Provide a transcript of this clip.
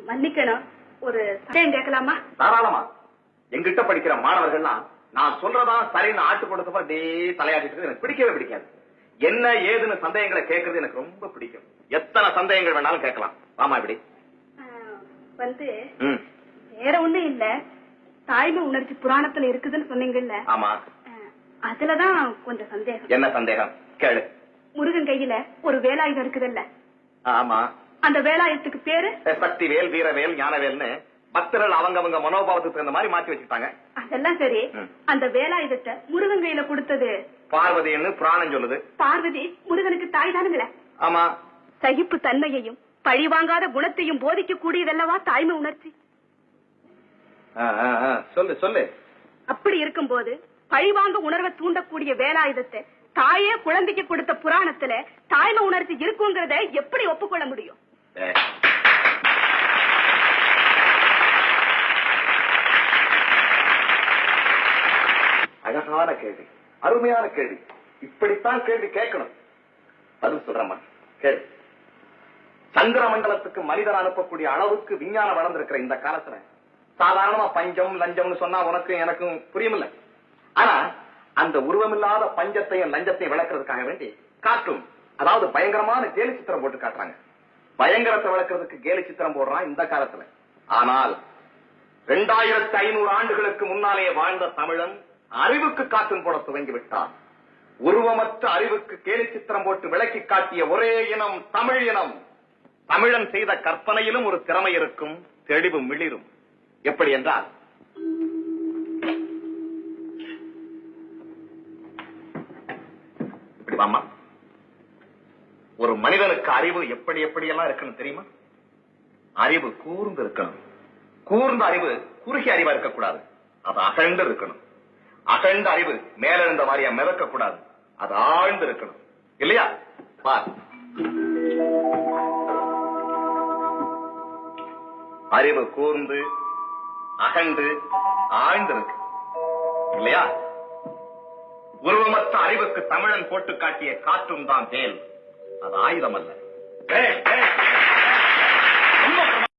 மன்னிக்கணும், ஒரு சந்தேகம் கேட்கலாமா? தாராளமா. எங்கிட்ட படிக்கிற மாணவர்கள்லாம் நான் சொல்றதா சரின்னு ஆட்டு கொடுத்தப்ப அப்படியே தலையாட்டிட்டு எனக்கு பிடிக்கவே பிடிக்காது. என்ன ஏதுன்னு சந்தேகங்களை கேட்கறது எனக்கு ரொம்ப பிடிக்கும். எத்தனை சந்தேகங்கள் வேணாலும் கேட்கலாம். ஆமா, இப்படி வந்து வேற ஒண்ணும் இல்ல, தாய்மை உணர்ச்சி புராணத்துல இருக்குதுன்னு சொன்னீங்கல்ல. ஆமா, அதுலதான் கொஞ்சம் சந்தேகம். என்ன சந்தேகம் கேளு. முருகன் கையில ஒரு வேலாயுதம் இருக்குதுல்ல? ஆமா. அந்த வேலாயுதத்துக்கு பேரு சக்திவேல், வீரவேல், ஞானவேல்னு பக்தர்கள் அவங்க மனோபாவத்துக்கு தகுந்த மாதிரி மாற்றி வச்சுட்டாங்க. அதெல்லாம் சரி, அந்த வேலாயுதத்தை முருகன் கையில கொடுத்தது பார்வதின்னு புராணம் சொல்லுது. பார்வதி முருகனுக்கு தாய் தானுங்களே? ஆமா. சகிப்பு தன்மையையும் பழிவாங்காத குணத்தையும் போதிக்க கூடியதல்லவா தாய்மை உணர்ச்சி? சொல்லு சொல்லு. அப்படி இருக்கும்போது பழிவாங்க உணர்வை தூண்டக்கூடிய வேலாயுதத்தை தாயே குழந்தைக்கு கொடுத்த புராணத்துல தாய்மை உணர்ச்சி இருக்குங்கிறத எப்படி ஒப்புக்கொள்ள முடியும்? அழகான கேள்வி, அருமையான கேள்வி. இப்படித்தான் கேள்வி கேட்கணும். பதில் சொல்றமா கேள்வி. சந்திர மண்டலத்துக்கு மனிதர் அனுப்பக்கூடிய அளவுக்கு விஞ்ஞானம் வளர்ந்திருக்கிற இந்த காலத்துல சாதாரணமா பஞ்சம் லஞ்சம்னு சொன்னா உனக்கு எனக்கும் புரியுமில்ல. ஆனா அந்த உருவமில்லாத பஞ்சத்தையும் லஞ்சத்தையும் விளக்குறதுக்காக வேண்டி காட்டும், அதாவது பயங்கரமான கேலி சித்திரம் போட்டு காட்டுறாங்க. பயங்கரத்தை விளக்குறதுக்கு கேலி சித்திரம் போடுறான் இந்த காலத்துல. ஆனால் 2500 ஆண்டுகளுக்கு முன்னாலே வாழ்ந்த தமிழன் அறிவுக்கு காட்டும் போட துவங்கி விட்டான். உருவமற்ற அறிவுக்கு கேலி சித்திரம் போட்டு விளக்கி காட்டிய ஒரே இனம் தமிழ் இனம். தமிழன் செய்த கற்பனையிலும் ஒரு திறமை இருக்கும், தெளிவு மிளிரும். எப்படி என்றால், இப்படி வாமா. ஒரு மனிதனுக்கு அறிவு எப்படி எப்படியெல்லாம் இருக்கணும் தெரியுமா? அறிவு கூர்ந்து இருக்கணும். கூர்ந்த அறிவு குறுகிய அறிவா இருக்கக்கூடாது, அது அகழ்ந்து இருக்கணும். அகழ்ந்த அறிவு மேலிருந்த வாரியா மிதக்க கூடாது, அது ஆழ்ந்து இருக்கணும். இல்லையா? பார், அறிவு கூர்ந்து அகழ்ந்து ஆழ்ந்து இருக்கு இல்லையா? உருவமற்ற அறிவுக்கு தமிழன் போட்டு காட்டிய காற்றும் தான் வேல், அது ஆயுதம் அல்ல.